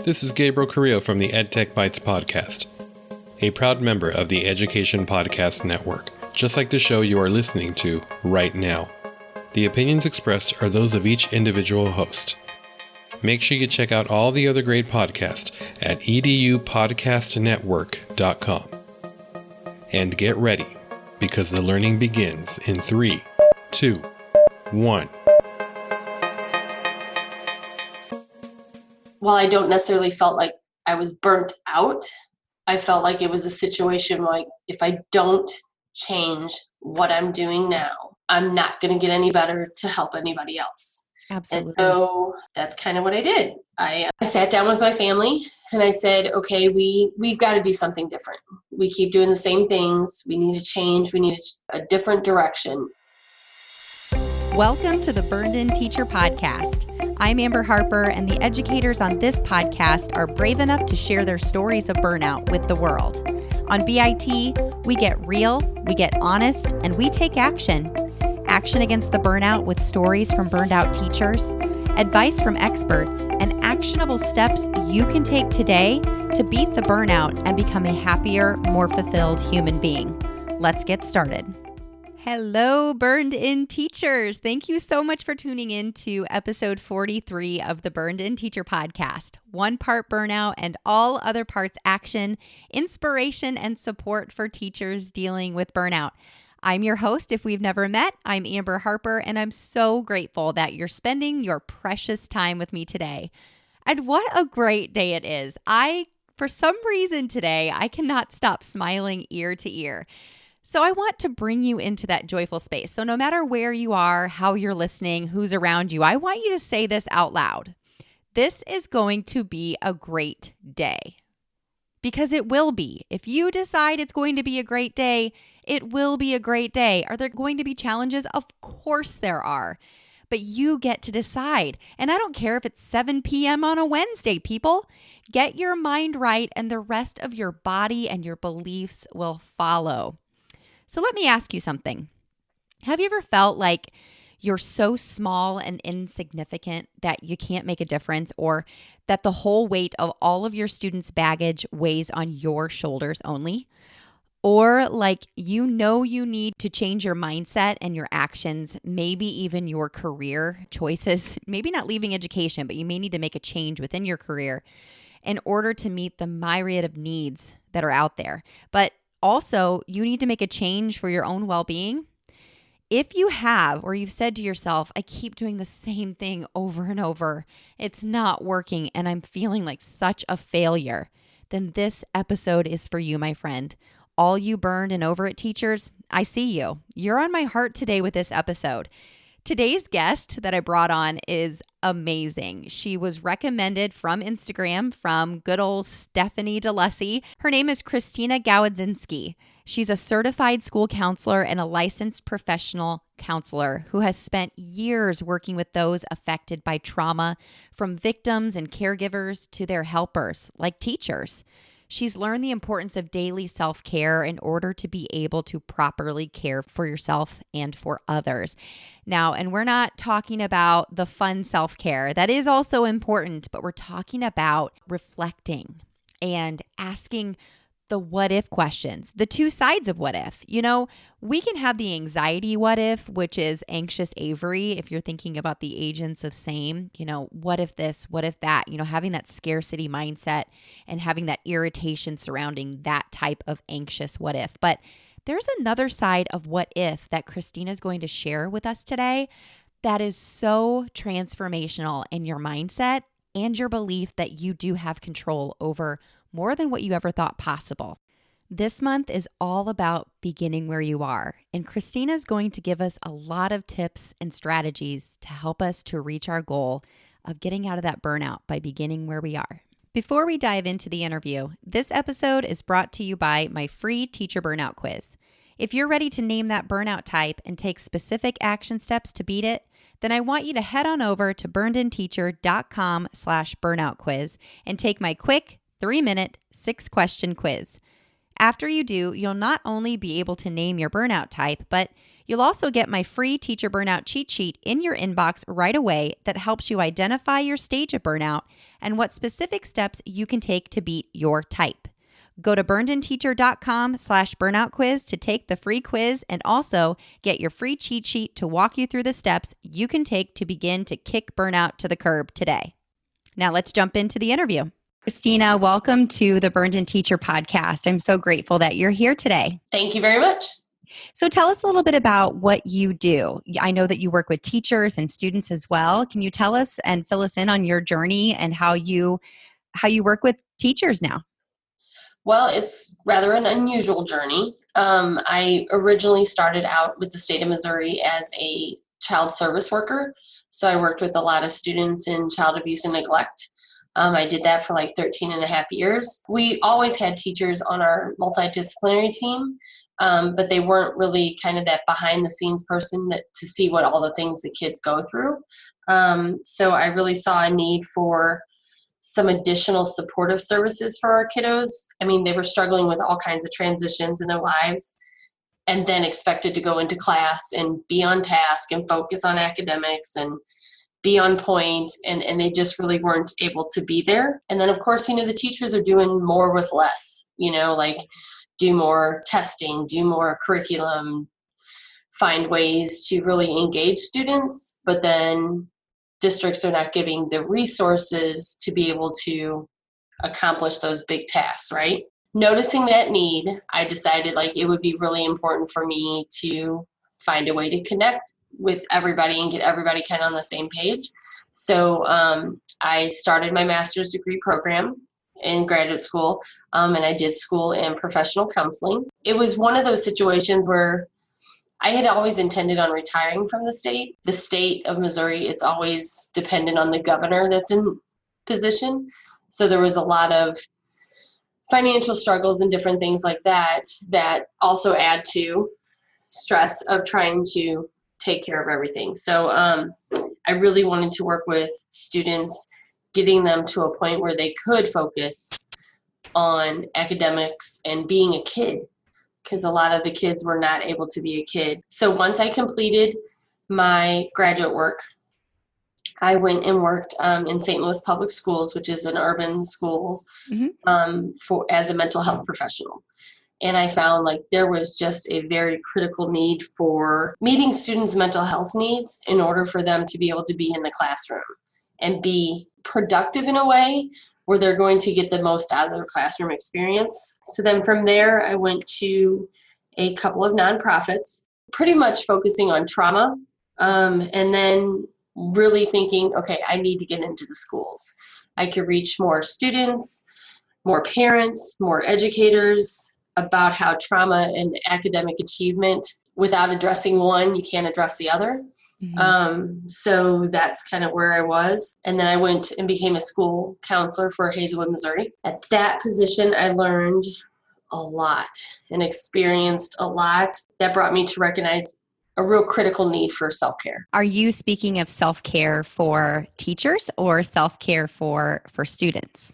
This is Gabriel Carrillo from the EdTech Bites podcast, a proud member of the Education Podcast Network, just like the show you are listening to right now. The opinions expressed are those of each individual host. Make sure you check out all the other great podcasts at edupodcastnetwork.com. And get ready, because the learning begins in 3, 2, 1. While I don't necessarily felt like I was burnt out, I felt like it was a situation like if I don't change what I'm doing now, I'm not going to get any better to help anybody else. Absolutely. And so that's kind of what I did. I sat down with my family and I said, okay, we've got to do something different. We keep doing the same things. We need to change. We need a different direction. Welcome to the Burned In Teacher Podcast. I'm Amber Harper, and the educators on this podcast are brave enough to share their stories of burnout with the world. On BIT, we get real, we get honest, and we take action. Action against the burnout with stories from burned out teachers, advice from experts, and actionable steps you can take today to beat the burnout and become a happier, more fulfilled human being. Let's get started. Hello, Burned In Teachers. Thank you so much for tuning in to episode 43 of the Burned In Teacher Podcast. One part burnout and all other parts action, inspiration, and support for teachers dealing with burnout. I'm your host. If we've never met, I'm Amber Harper, and I'm so grateful that you're spending your precious time with me today. And what a great day it is. For some reason today, I cannot stop smiling ear to ear. So I want to bring you into that joyful space. So no matter where you are, how you're listening, who's around you, I want you to say this out loud. This is going to be a great day. Because it will be. If you decide it's going to be a great day, it will be a great day. Are there going to be challenges? Of course there are. But you get to decide. And I don't care if it's 7 p.m. on a Wednesday, people. Get your mind right and the rest of your body and your beliefs will follow. So let me ask you something. Have you ever felt like you're so small and insignificant that you can't make a difference, or that the whole weight of all of your students' baggage weighs on your shoulders only? Or like you need to change your mindset and your actions, maybe even your career choices, maybe not leaving education, but you may need to make a change within your career in order to meet the myriad of needs that are out there. But also, you need to make a change for your own well-being. If you have, or you've said to yourself, I keep doing the same thing over and over, it's not working, and I'm feeling like such a failure, then this episode is for you, my friend. All you burned and over it teachers, I see you. You're on my heart today with this episode. Today's guest that I brought on is amazing. She was recommended from Instagram from good old Stephanie DeLussy. Her name is Christina Gawedzinski. She's a certified school counselor and a licensed professional counselor who has spent years working with those affected by trauma, from victims and caregivers to their helpers, like teachers. She's learned the importance of daily self-care in order to be able to properly care for yourself and for others. Now, and we're not talking about the fun self-care. That is also important, but we're talking about reflecting and asking the what if questions, the two sides of what if. You know, we can have the anxiety what if, which is anxious Avery. If you're thinking about the agents of same, what if this, what if that, having that scarcity mindset and having that irritation surrounding that type of anxious what if. But there's another side of what if that Christina is going to share with us today that is so transformational in your mindset and your belief that you do have control over more than what you ever thought possible. This month is all about beginning where you are, and Christina is going to give us a lot of tips and strategies to help us to reach our goal of getting out of that burnout by beginning where we are. Before we dive into the interview, this episode is brought to you by my free teacher burnout quiz. If you're ready to name that burnout type and take specific action steps to beat it, then I want you to head on over to burnedinteacher.com/burnout quiz and take my quick 3-minute, 6-question quiz. After you do, you'll not only be able to name your burnout type, but You'll also get my free Teacher Burnout cheat sheet in your inbox right away that helps you identify your stage of burnout and what specific steps you can take to beat your type. Go to burnedinteacher.com/burnout quiz to take the free quiz and also get your free cheat sheet to walk you through the steps you can take to begin to kick burnout to the curb today. Now let's jump into the interview. Christina, welcome to the Burned In Teacher podcast. I'm so grateful that you're here today. Thank you very much. So tell us a little bit about what you do. I know that you work with teachers and students as well. Can you tell us and fill us in on your journey and how you work with teachers now? Well, it's rather an unusual journey. I originally started out with the state of Missouri as a child service worker. So I worked with a lot of students in child abuse and neglect. I did that for like 13 and a half years. We always had teachers on our multidisciplinary team, but they weren't really kind of that behind the scenes person to see what all the things the kids go through. So I really saw a need for some additional supportive services for our kiddos. I mean, they were struggling with all kinds of transitions in their lives and then expected to go into class and be on task and focus on academics and be on point, and they just really weren't able to be there. And then, of course, the teachers are doing more with less, like do more testing, do more curriculum, find ways to really engage students, but then districts are not giving the resources to be able to accomplish those big tasks, right? Noticing that need, I decided it would be really important for me to find a way to connect with everybody and get everybody kind of on the same page. So I started my master's degree program in graduate school, and I did school in professional counseling. It was one of those situations where I had always intended on retiring from the state. The state of Missouri, it's always dependent on the governor that's in position. So there was a lot of financial struggles and different things like that also add to stress of trying to take care of everything. So I really wanted to work with students, getting them to a point where they could focus on academics and being a kid, because a lot of the kids were not able to be a kid. So once I completed my graduate work, I went and worked in St. Louis Public Schools, which is an urban schools, as a mental health professional. And I found there was just a very critical need for meeting students' mental health needs in order for them to be able to be in the classroom and be productive in a way where they're going to get the most out of their classroom experience. So then from there, I went to a couple of nonprofits, pretty much focusing on trauma, and then really thinking, okay, I need to get into the schools. I could reach more students, more parents, more educators about how trauma and academic achievement, without addressing one, you can't address the other. So that's kind of where I was. And then I went and became a school counselor for Hazelwood, Missouri. At that position, I learned a lot and experienced a lot. That brought me to recognize a real critical need for self-care. Are you speaking of self-care for teachers or self-care for students?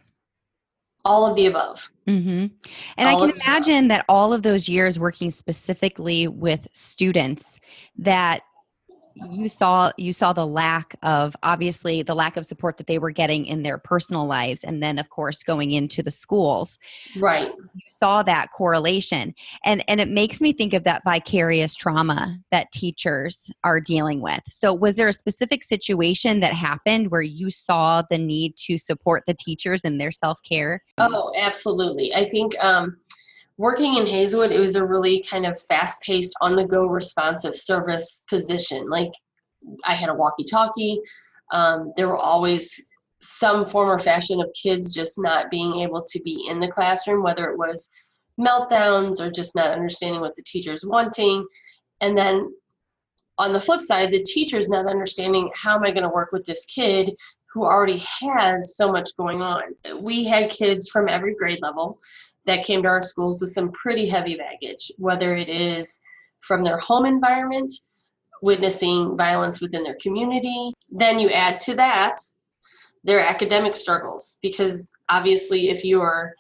All of the above. And I can imagine that all of those years working specifically with students, that you saw the lack of support that they were getting in their personal lives, and then of course going into the schools. Right. You saw that correlation, and it makes me think of that vicarious trauma that teachers are dealing with. So was there a specific situation that happened where you saw the need to support the teachers in their self-care? Oh, absolutely. I think working in Hazelwood, it was a really kind of fast-paced, on-the-go responsive service position. I had a walkie-talkie. There were always some form or fashion of kids just not being able to be in the classroom, whether it was meltdowns or just not understanding what the teacher's wanting. And then on the flip side, the teacher's not understanding, how am I going to work with this kid who already has so much going on? We had kids from every grade level that came to our schools with some pretty heavy baggage, whether it is from their home environment, witnessing violence within their community. Then you add to that their academic struggles, because obviously if you are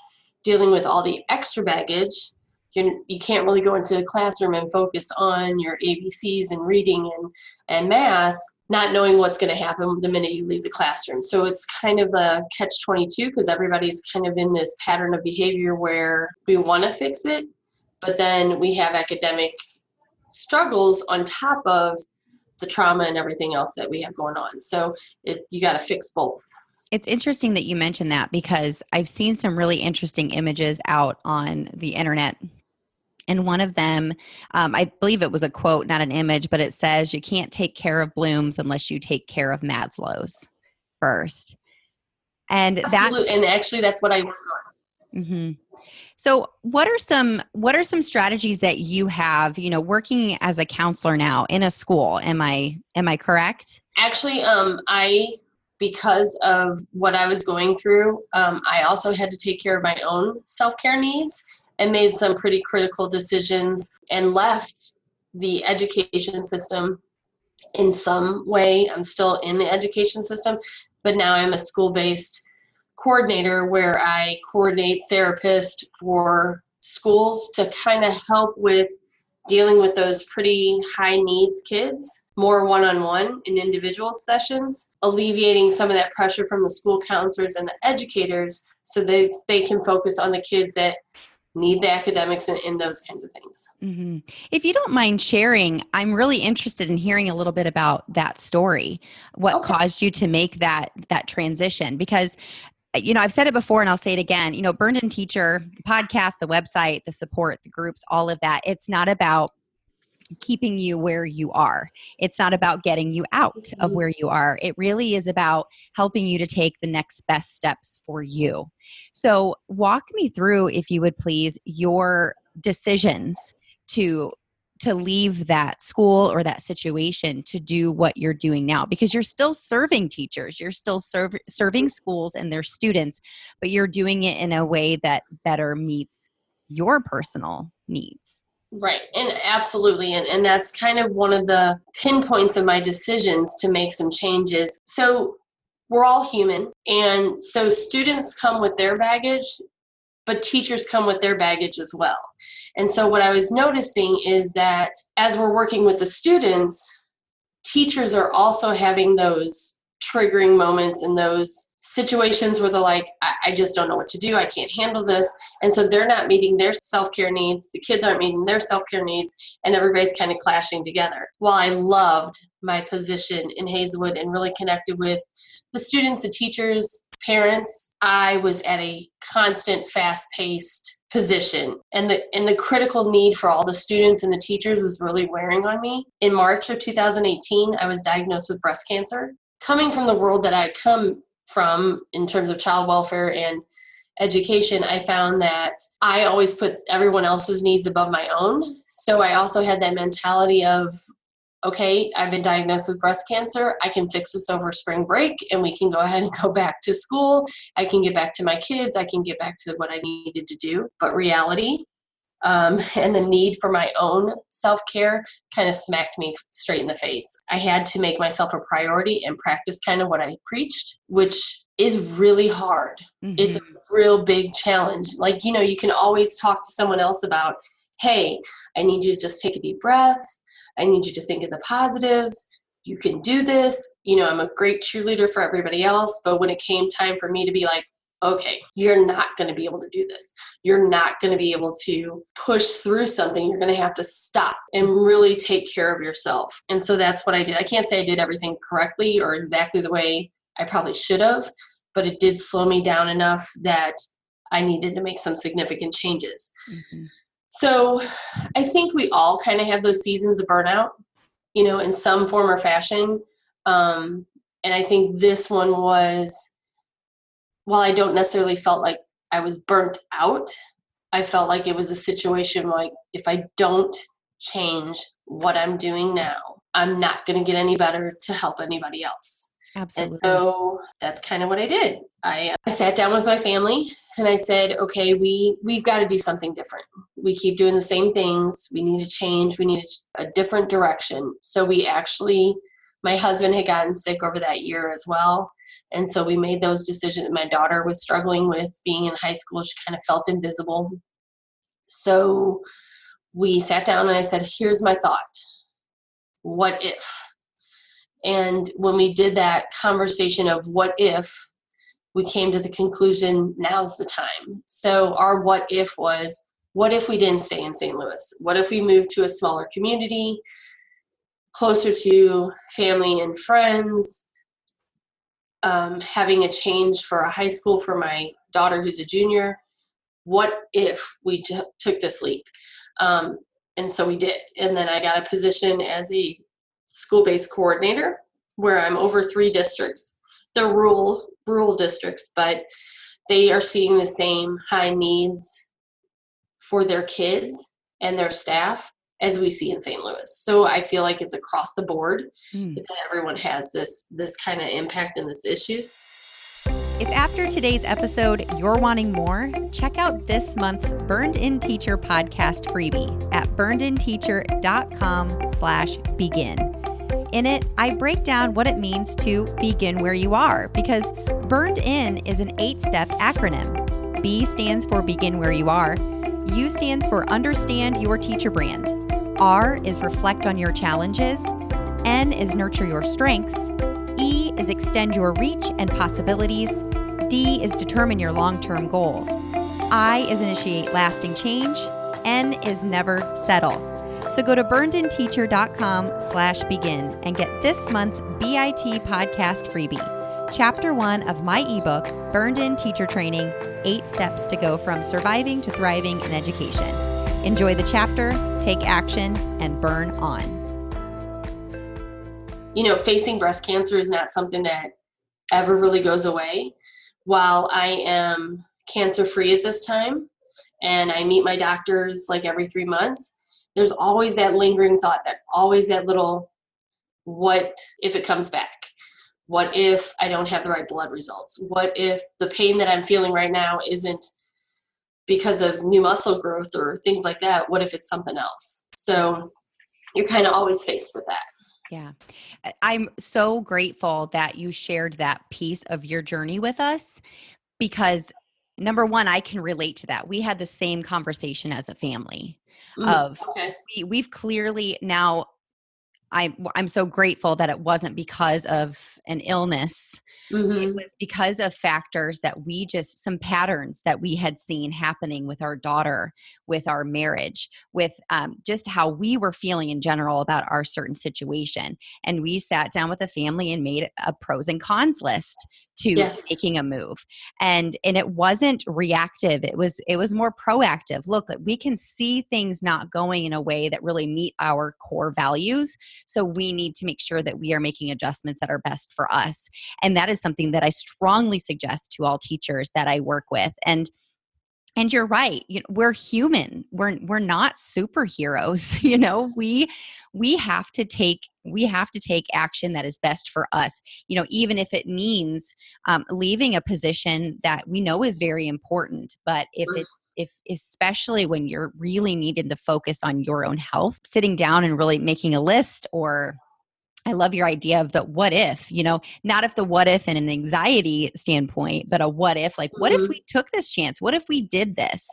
dealing with all the extra baggage, you can't really go into the classroom and focus on your ABCs and reading and math, not knowing what's going to happen the minute you leave the classroom. So it's kind of the catch-22 because everybody's kind of in this pattern of behavior where we want to fix it, but then we have academic struggles on top of the trauma and everything else that we have going on. So you got to fix both. It's interesting that you mentioned that because I've seen some really interesting images out on the internet. And one of them, I believe it was a quote, not an image, but it says, you can't take care of Bloom's unless you take care of Maslow's first. And actually that's what I work on. Mm-hmm. So what are some strategies that you have, working as a counselor now in a school? Am I correct? Actually, because of what I was going through, I also had to take care of my own self-care needs and made some pretty critical decisions and left the education system in some way. I'm still in the education system, but now I'm a school-based coordinator where I coordinate therapists for schools to kind of help with dealing with those pretty high needs kids, more one-on-one in individual sessions, alleviating some of that pressure from the school counselors and the educators so they can focus on the kids that need the academics and those kinds of things. Mm-hmm. If you don't mind sharing, I'm really interested in hearing a little bit about that story. What caused you to make that transition? Because, I've said it before and I'll say it again, Burned In Teacher, the podcast, the website, the support, the groups, all of that. It's not about keeping you where you are. It's not about getting you out of where you are. It really is about helping you to take the next best steps for you. So walk me through, if you would please, your decisions to leave that school or that situation to do what you're doing now, because you're still serving teachers, you're still serving schools and their students, but you're doing it in a way that better meets your personal needs. Right. And absolutely. And that's kind of one of the pinpoints of my decisions to make some changes. So we're all human. And so students come with their baggage, but teachers come with their baggage as well. And so what I was noticing is that as we're working with the students, teachers are also having those triggering moments and those situations where they're like, I just don't know what to do. I can't handle this. And so they're not meeting their self-care needs. The kids aren't meeting their self-care needs, and everybody's kind of clashing together. While I loved my position in Hazelwood and really connected with the students, the teachers, parents, I was at a constant, fast-paced position. And the critical need for all the students and the teachers was really wearing on me. In March of 2018, I was diagnosed with breast cancer. Coming from the world that I come from in terms of child welfare and education, I found that I always put everyone else's needs above my own. So I also had that mentality of, okay, I've been diagnosed with breast cancer. I can fix this over spring break and we can go ahead and go back to school. I can get back to my kids. I can get back to what I needed to do. But reality and the need for my own self-care kind of smacked me straight in the face. I had to make myself a priority and practice kind of what I preached, which is really hard. Mm-hmm. It's a real big challenge. Like, you can always talk to someone else about, hey, I need you to just take a deep breath. I need you to think of the positives. You can do this. I'm a great cheerleader for everybody else. But when it came time for me to be like, okay, you're not going to be able to do this. You're not going to be able to push through something. You're going to have to stop and really take care of yourself. And so that's what I did. I can't say I did everything correctly or exactly the way I probably should have, but it did slow me down enough that I needed to make some significant changes. Mm-hmm. So I think we all kind of have those seasons of burnout, in some form or fashion. And I think this one was, while I don't necessarily felt like I was burnt out, I felt like it was a situation like, if I don't change what I'm doing now, I'm not going to get any better to help anybody else. Absolutely. And so that's kind of what I did. I sat down with my family and I said, okay, we've got to do something different. We keep doing the same things. We need to change. We need a different direction. So my husband had gotten sick over that year as well. And so we made those decisions. My daughter was struggling with being in high school. She kind of felt invisible. So we sat down and I said, here's my thought. What if? And when we did that conversation of what if, we came to the conclusion, now's the time. So our what if was, what if we didn't stay in St. Louis? What if we moved to a smaller community, closer to family and friends, having a change for a high school for my daughter who's a junior? What if we took this leap? And so we did. And then I got a position as a school-based coordinator where I'm over 3 districts. They're rural districts, but they are seeing the same high needs for their kids and their staff as we see in St. Louis. So I feel like it's across the board that everyone has this kind of impact in these issues. If after today's episode you're wanting more, check out this month's Burned In Teacher podcast freebie at burnedinteacher.com/begin. In it, I break down what it means to begin where you are, because Burned In is an 8-step acronym. B stands for begin where you are. U stands for understand your teacher brand. R is reflect on your challenges. N is nurture your strengths. E is extend your reach and possibilities. D is determine your long-term goals. I is initiate lasting change. N is never settle. So go to burnedinteacher.com/begin and get this month's BIT podcast freebie. Chapter 1 of my ebook, Burned In Teacher Training, 8 Steps to Go From Surviving to Thriving in Education. Enjoy the chapter, take action, and burn on. You know, facing breast cancer is not something that ever really goes away. While I am cancer-free at this time, and I meet my doctors like every 3 months, there's always that lingering thought, always that little, what if it comes back? What if I don't have the right blood results? What if the pain that I'm feeling right now isn't because of new muscle growth or things like that? What if it's something else? So you're kind of always faced with that. Yeah. I'm so grateful that you shared that piece of your journey with us, because number one, I can relate to that. We had the same conversation as a family we've clearly now, I'm so grateful that it wasn't because of an illness. It was because of factors that some patterns that we had seen happening with our daughter, with our marriage, with just how we were feeling in general about our certain situation. And we sat down with the family and made a pros and cons list to making a move. And it wasn't reactive. It was more proactive. Look, we can see things not going in a way that really meet our core values. So we need to make sure that we are making adjustments that are best for us. And that is something that I strongly suggest to all teachers that I work with. And you're right. We're human. We're not superheroes. We have to take action that is best for us. Even if it means leaving a position that we know is very important. But if especially when you're really needing to focus on your own health, sitting down and really making a list, or I love your idea of the what if, not if the what if in an anxiety standpoint, but a what if, like, what if we took this chance? What if we did this?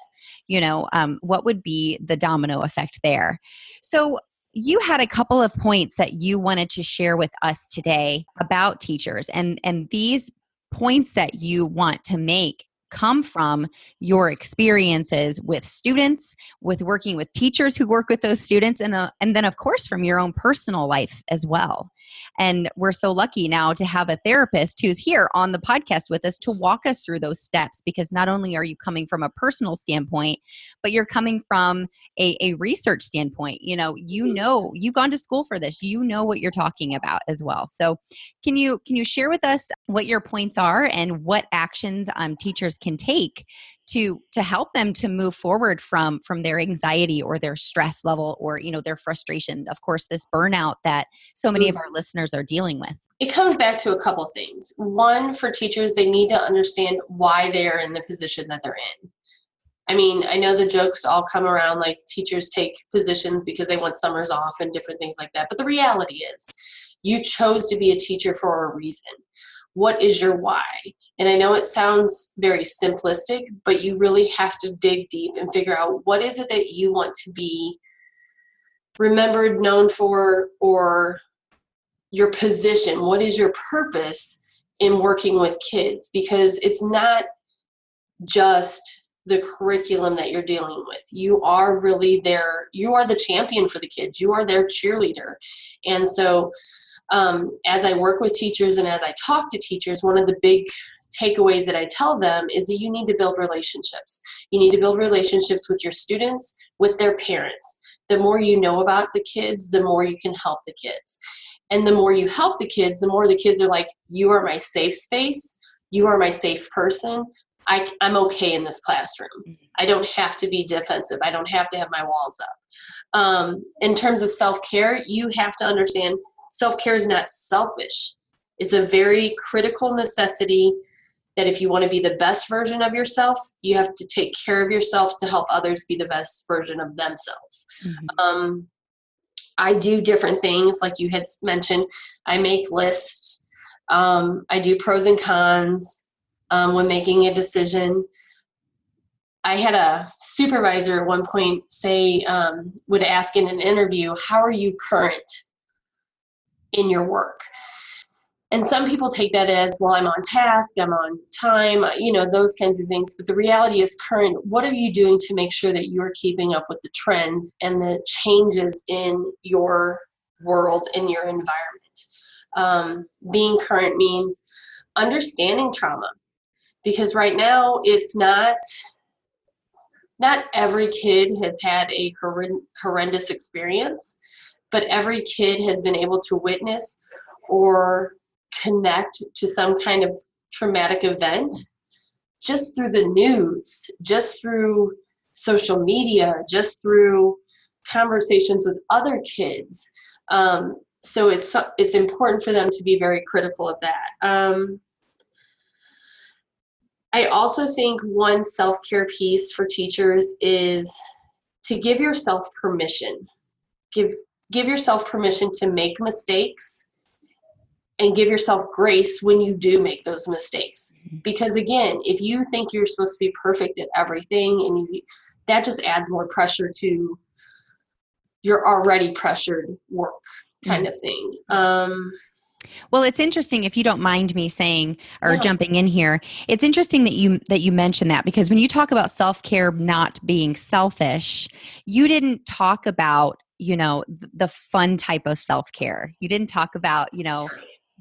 What would be the domino effect there? So you had a couple of points that you wanted to share with us today about teachers, and these points that you want to make come from your experiences with students, with working with teachers who work with those students, and then of course from your own personal life as well. And we're so lucky now to have a therapist who's here on the podcast with us to walk us through those steps, because not only are you coming from a personal standpoint, but you're coming from a research standpoint. You've gone to school for this, what you're talking about as well. So can you share with us what your points are and what actions teachers can take to help them to move forward from their anxiety or their stress level, or their frustration, of course, this burnout that so many of our listeners are dealing with? It comes back to a couple things. One, for teachers, they need to understand why they're in the position that they're in. I mean, I know the jokes all come around like teachers take positions because they want summers off and different things like that. But the reality is you chose to be a teacher for a reason. what is your why? And I know it sounds very simplistic, but you really have to dig deep and figure out what is it that you want to be remembered, known for, or your position. What is your purpose in working with kids? Because it's not just the curriculum that you're dealing with. You are really you are the champion for the kids. You are their cheerleader. And so as I work with teachers and as I talk to teachers, one of the big takeaways that I tell them is that you need to build relationships. You need to build relationships with your students, with their parents. The more you know about the kids, the more you can help the kids. And the more you help the kids, the more the kids are like, you are my safe space. You are my safe person. I'm okay in this classroom. I don't have to be defensive. I don't have to have my walls up. In terms of self-care, you have to understand self-care is not selfish. It's a very critical necessity that if you want to be the best version of yourself, you have to take care of yourself to help others be the best version of themselves. Mm-hmm. I do different things, like you had mentioned. I make lists. I do pros and cons when making a decision. I had a supervisor at one point say, would ask in an interview, how are you current in your work? And some people take that as, well, I'm on task, I'm on time, those kinds of things. But the reality is current. What are you doing to make sure that you're keeping up with the trends and the changes in your world, in your environment? Being current means understanding trauma. Because right now, it's not every kid has had a horrendous experience, but every kid has been able to witness or connect to some kind of traumatic event just through the news, just through social media, just through conversations with other kids. So it's important for them to be very critical of that. I also think one self-care piece for teachers is to give yourself permission. Give yourself permission to make mistakes and give yourself grace when you do make those mistakes. Because again, if you think you're supposed to be perfect at everything, and that just adds more pressure to your already pressured work kind of thing. Well, it's interesting, if you don't mind me saying or jumping in here, it's interesting that you mentioned that, because when you talk about self-care not being selfish, you didn't talk about, the fun type of self-care. You didn't talk about,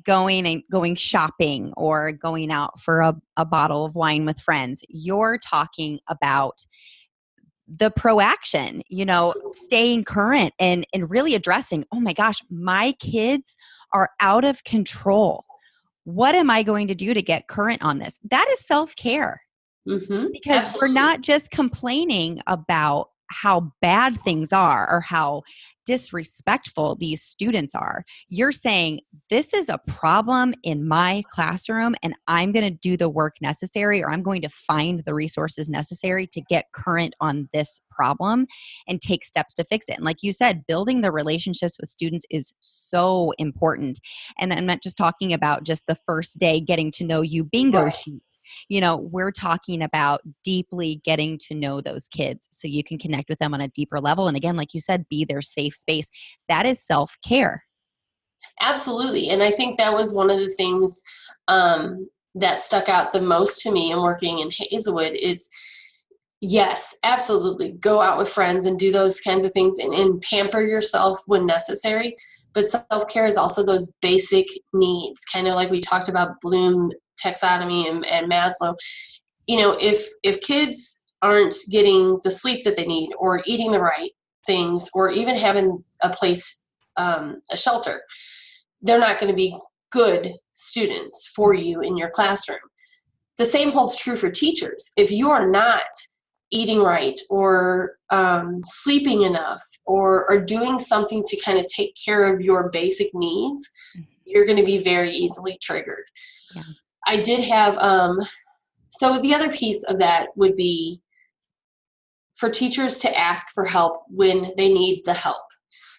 going shopping or going out for a bottle of wine with friends. You're talking about the proaction, staying current and really addressing, oh my gosh, my kids are out of control. What am I going to do to get current on this? That is self-care. Mm-hmm. Because Absolutely. We're not just complaining about how bad things are or how disrespectful these students are. You're saying, this is a problem in my classroom and I'm going to do the work necessary, or I'm going to find the resources necessary to get current on this problem and take steps to fix it. And like you said, building the relationships with students is so important. And I'm not just talking about just the first day getting to know you bingo sheet. We're talking about deeply getting to know those kids so you can connect with them on a deeper level. And again, like you said, be their safe space. That is self-care. Absolutely. And I think that was one of the things that stuck out the most to me in working in Hazelwood. It's, yes, absolutely. Go out with friends and do those kinds of things and pamper yourself when necessary. But self-care is also those basic needs, kind of like we talked about Bloom taxonomy and Maslow. If kids aren't getting the sleep that they need, or eating the right things, or even having a place, a shelter, they're not going to be good students for you in your classroom. The same holds true for teachers. If you are not eating right, or sleeping enough, or doing something to kind of take care of your basic needs, you're going to be very easily triggered. Yeah. I did have, so the other piece of that would be for teachers to ask for help when they need the help.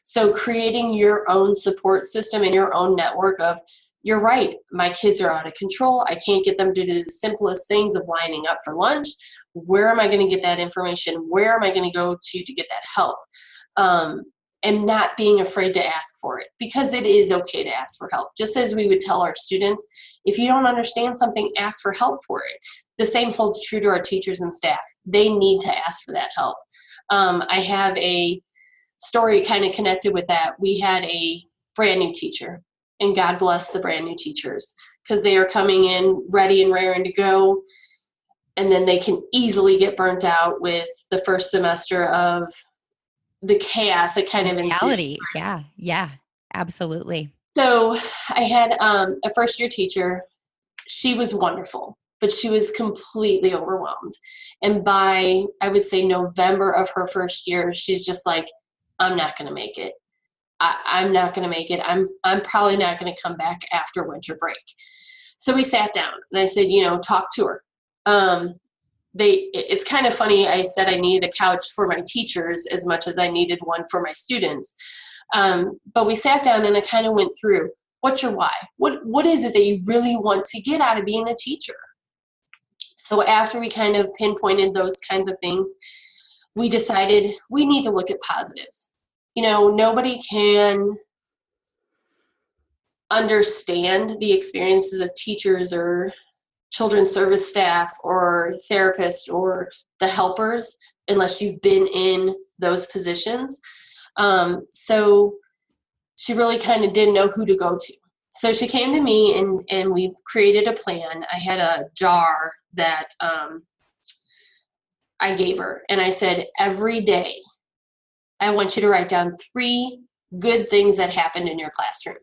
So creating your own support system and your own network of you're right. My kids are out of control. I can't get them to do the simplest things of lining up for lunch. Where am I going to get that information? Where am I going to go to get that help? And not being afraid to ask for it, because it is okay to ask for help. Just as we would tell our students, if you don't understand something, ask for help for it. The same holds true to our teachers and staff. They need to ask for that help. I have a story kind of connected with that. We had a brand new teacher, and God bless the brand new teachers, because they are coming in ready and raring to go. And then they can easily get burnt out with the first semester of the chaos that kind of ensued. Yeah, absolutely. So I had a first year teacher. She was wonderful, but she was completely overwhelmed. And by, I would say, November of her first year, she's just like, I'm not going to make it. I'm not going to make it. I'm probably not going to come back after winter break. So we sat down and I said, talk to her. It's kind of funny. I said I needed a couch for my teachers as much as I needed one for my students. But we sat down and I kind of went through, what's your why? What is it that you really want to get out of being a teacher? So after we kind of pinpointed those kinds of things, we decided we need to look at positives. Nobody can understand the experiences of teachers or children's service staff or therapists or the helpers unless you've been in those positions. So she really kind of didn't know who to go to. So she came to me and we created a plan. I had a jar that I gave her, and I said, every day I want you to write down 3 good things that happened in your classroom,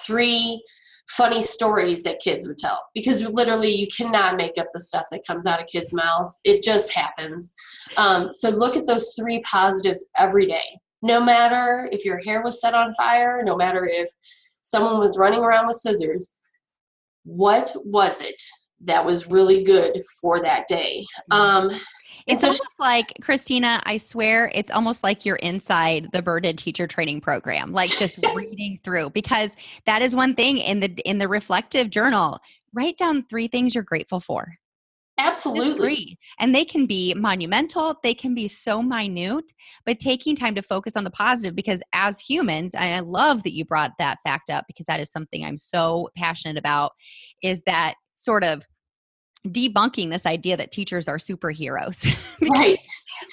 3 funny stories that kids would tell, because literally you cannot make up the stuff that comes out of kids' mouths. It just happens. So look at those 3 positives every day. No matter if your hair was set on fire, no matter if someone was running around with scissors, what was it that was really good for that day? It's almost like, Christina, I swear, it's almost like you're inside the Birded teacher training program, like just reading through, because that is one thing in the reflective journal. Write down 3 things you're grateful for. Absolutely. 3. And they can be monumental. They can be so minute, but taking time to focus on the positive, because as humans, and I love that you brought that fact up, because that is something I'm so passionate about, is that sort of debunking this idea that teachers are superheroes. Right.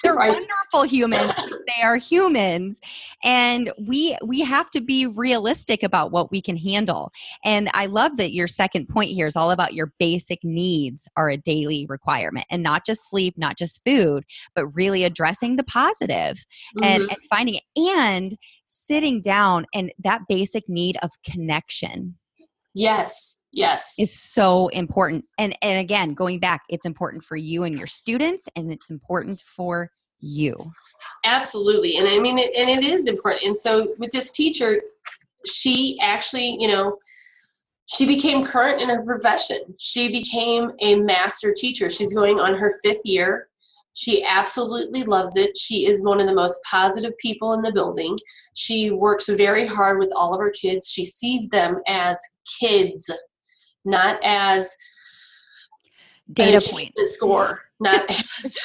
They're wonderful humans. They are humans. And we have to be realistic about what we can handle. And I love that your second point here is all about your basic needs are a daily requirement, and not just sleep, not just food, but really addressing the positive and finding it, and sitting down, and that basic need of connection. Yes. Is so important. And again, going back, it's important for you and your students, and it's important for you. Absolutely. And I mean, it is important. And so with this teacher, she actually, she became current in her profession. She became a master teacher. She's going on her 5th year. She absolutely loves it. She is one of the most positive people in the building. She works very hard with all of her kids. She sees them as kids, not as data point score, not as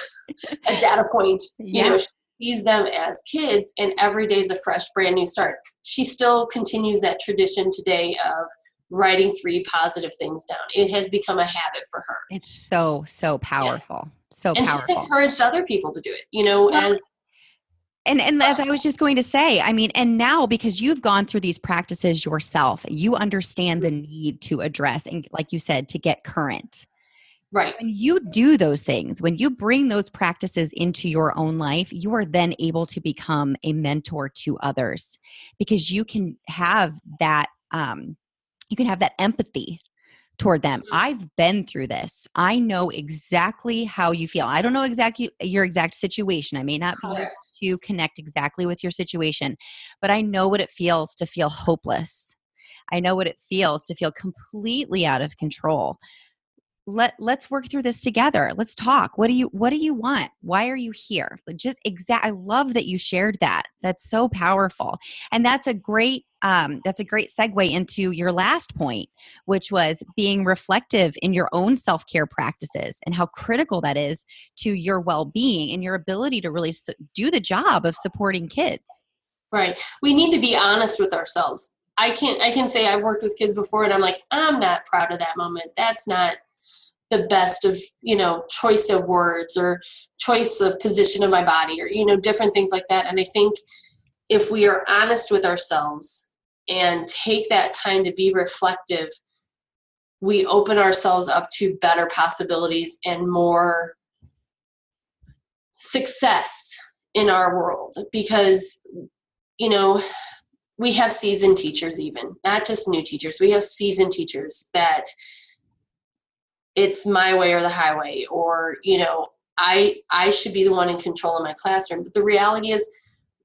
a data point. She sees them as kids, and every day is a fresh, brand new start. She still continues that tradition today of writing 3 positive things down. It has become a habit for her. It's so powerful. Yes. So and powerful. She's encouraged other people to do it, And as I was just going to say, I mean, and now because you've gone through these practices yourself, you understand the need to address, and like you said, to get current. Right. When you do those things, when you bring those practices into your own life, you are then able to become a mentor to others, because you can have that, empathy toward them. I've been through this. I know exactly how you feel. I don't know exactly your exact situation. I may not be able to connect exactly with your situation, but I know what it feels to feel hopeless. I know what it feels to feel completely out of control. let's work through this together. Let's talk. What do you want? Why are you here? I love that you shared that. That's so powerful. And that's a great segue into your last point, which was being reflective in your own self-care practices and how critical that is to your well-being and your ability to really do the job of supporting kids. Right. We need to be honest with ourselves. I can say I've worked with kids before and I'm like, I'm not proud of that moment. That's not the best of, choice of words or choice of position of my body or, different things like that. And I think if we are honest with ourselves and take that time to be reflective, we open ourselves up to better possibilities and more success in our world because, we have seasoned teachers, even not just new teachers. We have seasoned teachers that it's my way or the highway, or, I should be the one in control of my classroom. But the reality is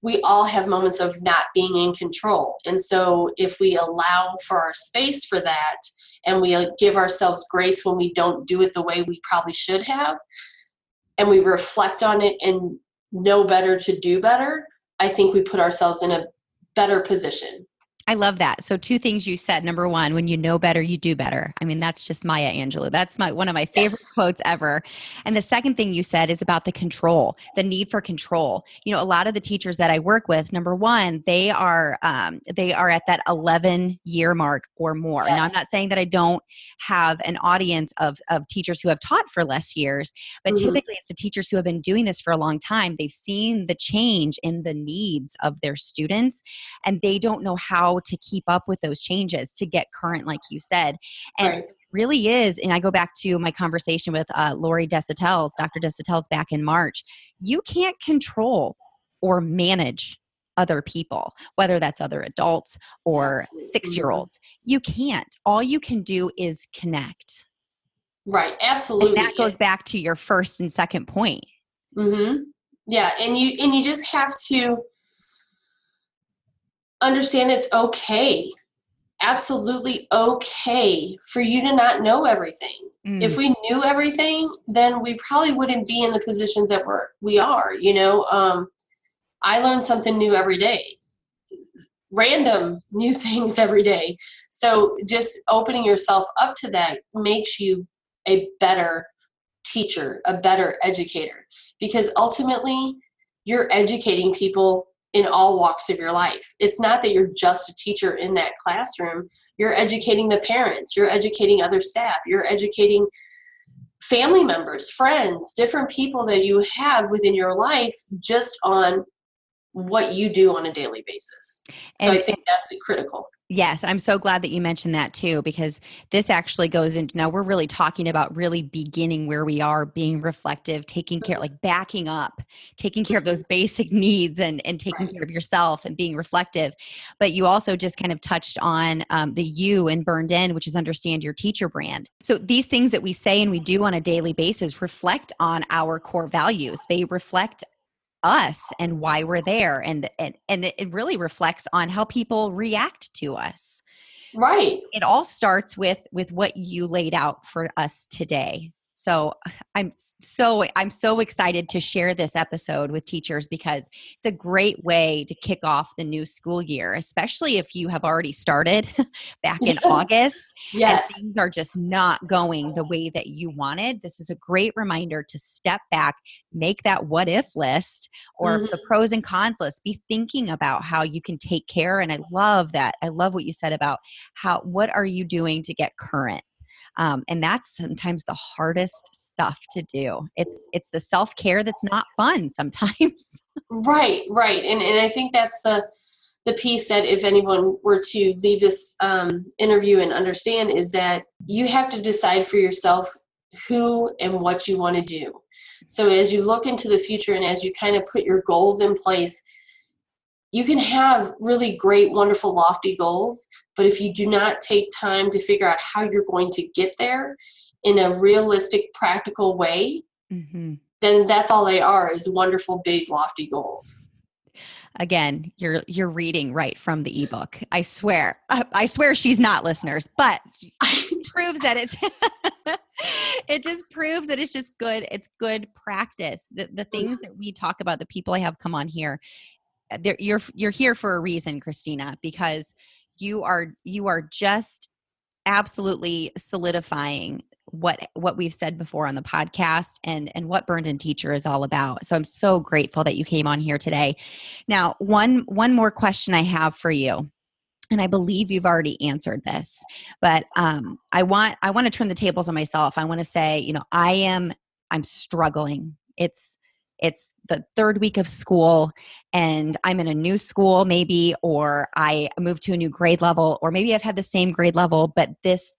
we all have moments of not being in control. And so if we allow for our space for that and we give ourselves grace when we don't do it the way we probably should have, and we reflect on it and know better to do better, I think we put ourselves in a better position. I love that. So 2 things you said. Number 1, when you know better, you do better. I mean, that's just Maya Angelou. That's one of my favorite quotes ever. And the second thing you said is about the control, the need for control. A lot of the teachers that I work with, number 1, they are at that 11-year mark or more. Yes. Now, I'm not saying that I don't have an audience of teachers who have taught for less years, but typically it's the teachers who have been doing this for a long time. They've seen the change in the needs of their students, and they don't know how to keep up with those changes, to get current, like you said. And Right. it really is, and I go back to my conversation with Lori Desautel's, Dr. Desautel's back in March, you can't control or manage other people, whether that's other adults or 6-year-olds. You can't. All you can do is connect. Right. Absolutely. And that goes back to your first and second point. Mm-hmm. Yeah. And you just have to understand it's okay. Absolutely okay for you to not know everything. If we knew everything, then we probably wouldn't be in the positions that we are. I learn something new every day, random new things every day. So just opening yourself up to that makes you a better teacher, a better educator, because ultimately you're educating people in all walks of your life. It's not that you're just a teacher in that classroom. You're educating the parents, you're educating other staff, you're educating family members, friends, different people that you have within your life just on what you do on a daily basis. So I think that's critical. Yes, I'm so glad that you mentioned that too, because this actually goes into, now we're really talking about really beginning where we are, being reflective, taking care, like backing up, taking care of those basic needs and taking care of yourself and being reflective. But you also just kind of touched on the U in Burned In, which is understand your teacher brand. So these things that we say and we do on a daily basis reflect on our core values. They reflect us and why we're there, and it really reflects on how people react to us. Right. So it all starts with what you laid out for us today. So I'm so excited to share this episode with teachers, because it's a great way to kick off the new school year, especially if you have already started back in August. Yes. And things are just not going the way that you wanted. This is a great reminder to step back, make that what if list or the pros and cons list, be thinking about how you can take care. And I love that. I love what you said about what are you doing to get current? And that's sometimes the hardest stuff to do. It's the self-care that's not fun sometimes. Right. And I think that's the piece that if anyone were to leave this interview and understand is that you have to decide for yourself who and what you want to do. So as you look into the future and as you kind of put your goals in place, you can have really great, wonderful, lofty goals, but if you do not take time to figure out how you're going to get there in a realistic, practical way, then that's all they are, is wonderful, big, lofty goals. Again, you're reading right from the ebook. I swear. I swear she's not, listeners, but it proves that it's it just proves that it's just good. It's good practice. The things that we talk about, the people I have come on here, you're here for a reason, Christina, because you are just absolutely solidifying what we've said before on the podcast and what Burned In Teacher is all about. So I'm so grateful that you came on here today. Now, one more question I have for you, and I believe you've already answered this, but I want to turn the tables on myself. I want to say, I'm struggling. It's the third week of school and I'm in a new school maybe, or I moved to a new grade level, or maybe I've had the same grade level, but this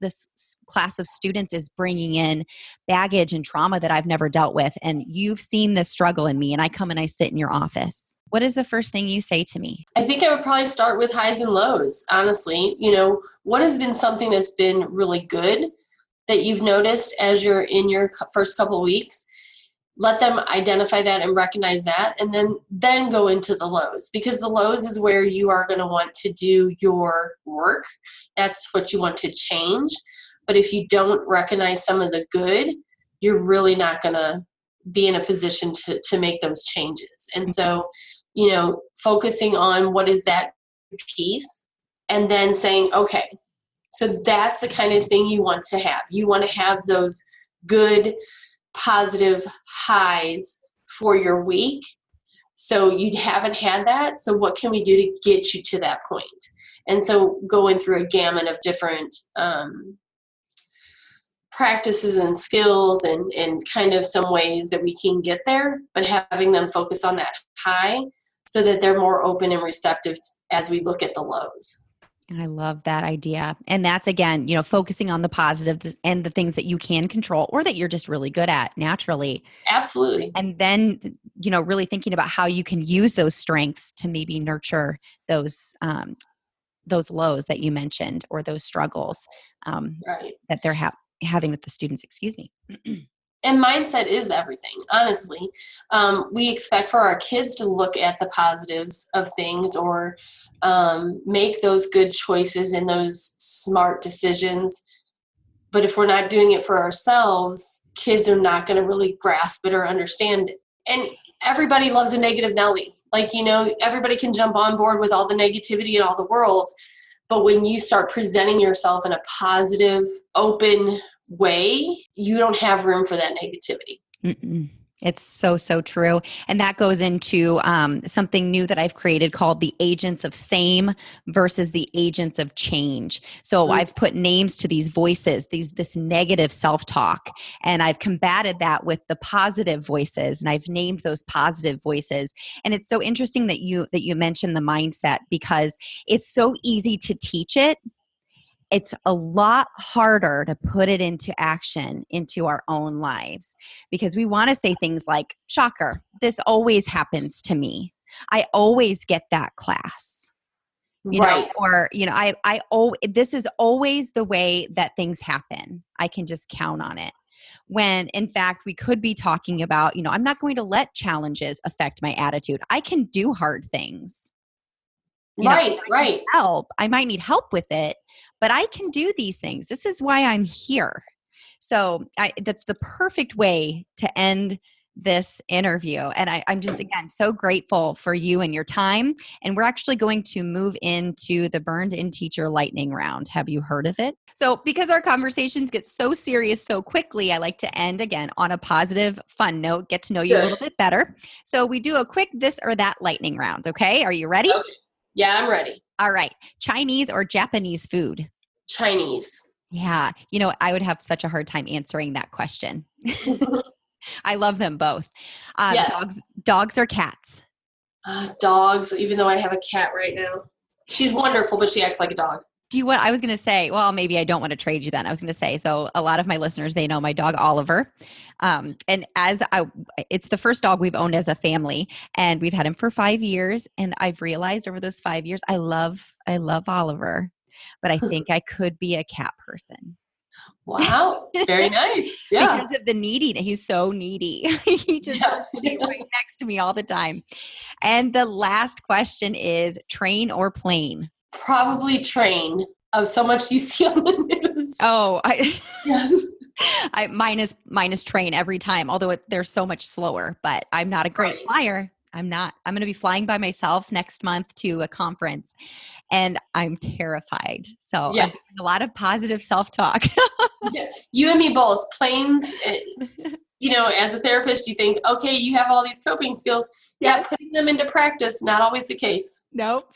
class of students is bringing in baggage and trauma that I've never dealt with. And you've seen this struggle in me, and I come and I sit in your office. What is the first thing you say to me? I think I would probably start with highs and lows, honestly. What has been something that's been really good that you've noticed as you're in your first couple of weeks? Let them identify that and recognize that, and then go into the lows, because the lows is where you are going to want to do your work. That's what you want to change. But if you don't recognize some of the good, you're really not going to be in a position to make those changes. And so, focusing on what is that piece, and then saying, okay, so that's the kind of thing you want to have. You want to have those good, positive highs for your week. So you haven't had that. So what can we do to get you to that point? And so going through a gamut of different practices and skills and kind of some ways that we can get there, but having them focus on that high so that they're more open and receptive as we look at the lows. I love that idea. And that's, again, focusing on the positive and the things that you can control or that you're just really good at naturally. Absolutely. And then, really thinking about how you can use those strengths to maybe nurture those lows that you mentioned, or those struggles right. that they're having with the students. Excuse me. And mindset is everything, honestly. We expect for our kids to look at the positives of things, or make those good choices and those smart decisions. But if we're not doing it for ourselves, kids are not going to really grasp it or understand it. And everybody loves a negative Nelly. Everybody can jump on board with all the negativity in all the world. But when you start presenting yourself in a positive, open way, you don't have room for that negativity. Mm-mm. It's so, so true. And that goes into something new that I've created called the agents of same versus the agents of change. So I've put names to these voices, this negative self-talk, and I've combated that with the positive voices, and I've named those positive voices. And it's so interesting that you mentioned the mindset, because it's so easy to teach it. It's a lot harder to put it into action into our own lives, because we want to say things like, shocker, this always happens to me. I always get that class. Right. This is always the way that things happen. I can just count on it. When in fact, we could be talking about, I'm not going to let challenges affect my attitude. I can do hard things. Right. I might need help with it, but I can do these things. This is why I'm here. So that's the perfect way to end this interview. And I'm just, again, so grateful for you and your time. And we're actually going to move into the Burned In Teacher lightning round. Have you heard of it? So because our conversations get so serious so quickly, I like to end again on a positive, fun note, get to know you a little bit better. So we do a quick this or that lightning round. Okay. Are you ready? Okay. Yeah, I'm ready. All right. Chinese or Japanese food? Chinese. Yeah. I would have such a hard time answering that question. I love them both. Yes. Dogs or cats? Dogs, even though I have a cat right now. She's wonderful, but she acts like a dog. I was going to say, well, maybe I don't want to trade you then. I was going to say, so a lot of my listeners, they know my dog, Oliver. And it's the first dog we've owned as a family, and we've had him for 5 years. And I've realized over those 5 years, I love Oliver, but I think I could be a cat person. Wow. Very nice. Yeah. Because of the neediness. He's so needy. He just wants to be right next to me all the time. And the last question is train or plane? Probably train. Oh, so much you see on the news. Oh, Yes. minus train every time, although they're so much slower, but I'm not a great flyer. I'm going to be flying by myself next month to a conference and I'm terrified. So I'm doing a lot of positive self-talk. Yeah. You and me both. Planes, as a therapist, you think, okay, you have all these coping skills. Yeah, putting them into practice, not always the case. Nope.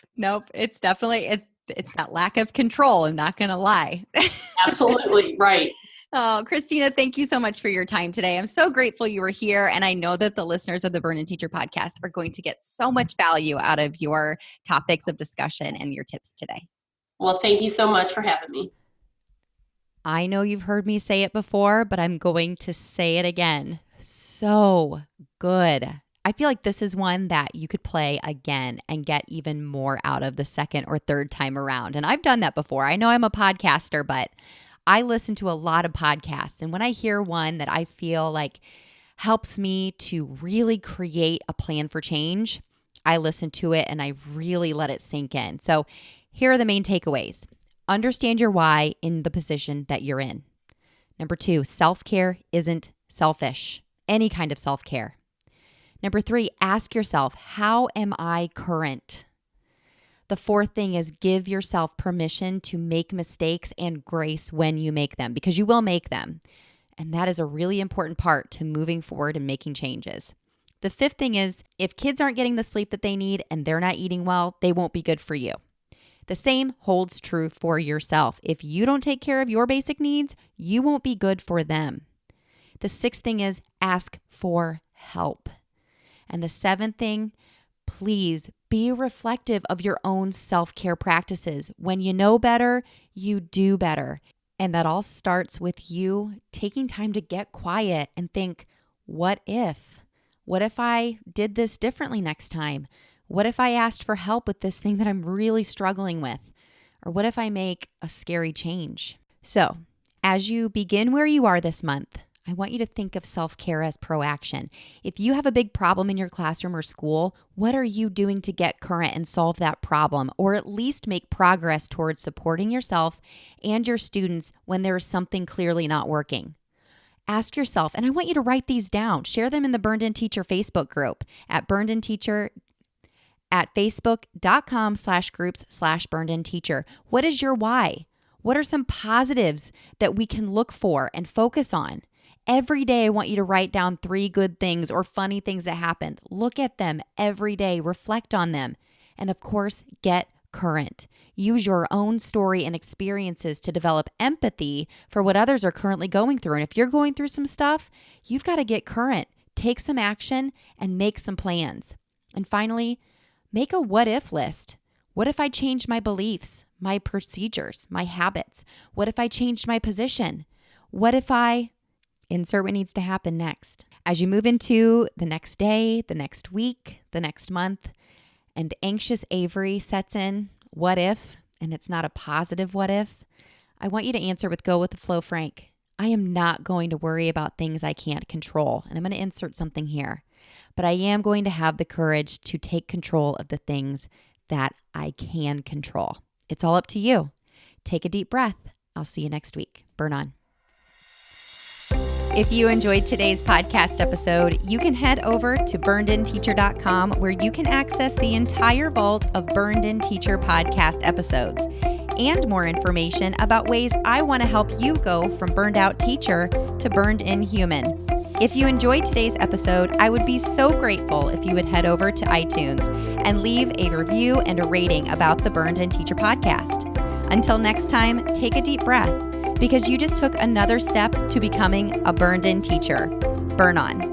It's definitely, it's that lack of control. I'm not going to lie. Absolutely. Right. Oh, Christina, thank you so much for your time today. I'm so grateful you were here. And I know that the listeners of the Burn In Teacher podcast are going to get so much value out of your topics of discussion and your tips today. Well, thank you so much for having me. I know you've heard me say it before, but I'm going to say it again. So good. I feel like this is one that you could play again and get even more out of the second or third time around. And I've done that before. I know I'm a podcaster, but I listen to a lot of podcasts. And when I hear one that I feel like helps me to really create a plan for change, I listen to it and I really let it sink in. So here are the main takeaways. Understand your why in the position that you're in. Number 2, self-care isn't selfish. Any kind of self-care. Number 3, ask yourself, how am I current? The 4th thing is give yourself permission to make mistakes and grace when you make them, because you will make them. And that is a really important part to moving forward and making changes. The 5th thing is if kids aren't getting the sleep that they need and they're not eating well, they won't be good for you. The same holds true for yourself. If you don't take care of your basic needs, you won't be good for them. The 6th thing is ask for help. And the 7th thing, please be reflective of your own self-care practices. When you know better, you do better. And that all starts with you taking time to get quiet and think, what if? What if I did this differently next time? What if I asked for help with this thing that I'm really struggling with? Or what if I make a scary change? So, as you begin where you are this month, I want you to think of self-care as proaction. If you have a big problem in your classroom or school, what are you doing to get current and solve that problem, or at least make progress towards supporting yourself and your students when there is something clearly not working? Ask yourself, and I want you to write these down. Share them in the Burned In Teacher Facebook group at facebook.com/groups/burnedinteacher. What is your why? What are some positives that we can look for and focus on? Every day, I want you to write down 3 good things or funny things that happened. Look at them every day, reflect on them, and of course, get current. Use your own story and experiences to develop empathy for what others are currently going through. And if you're going through some stuff, you've got to get current, take some action, and make some plans. And finally, make a what if list. What if I changed my beliefs, my procedures, my habits? What if I changed my position? What if I insert what needs to happen next? As you move into the next day, the next week, the next month, and anxious Avery sets in, what if, and it's not a positive what if, I want you to answer with go with the flow, Frank. I am not going to worry about things I can't control. And I'm going to insert something here. But I am going to have the courage to take control of the things that I can control. It's all up to you. Take a deep breath. I'll see you next week. Burn on. If you enjoyed today's podcast episode, you can head over to burnedinteacher.com where you can access the entire vault of Burned In Teacher podcast episodes and more information about ways I want to help you go from burned out teacher to burned in human. If you enjoyed today's episode, I would be so grateful if you would head over to iTunes and leave a review and a rating about the Burned In Teacher podcast. Until next time, take a deep breath, because you just took another step to becoming a burned in teacher. Burn on.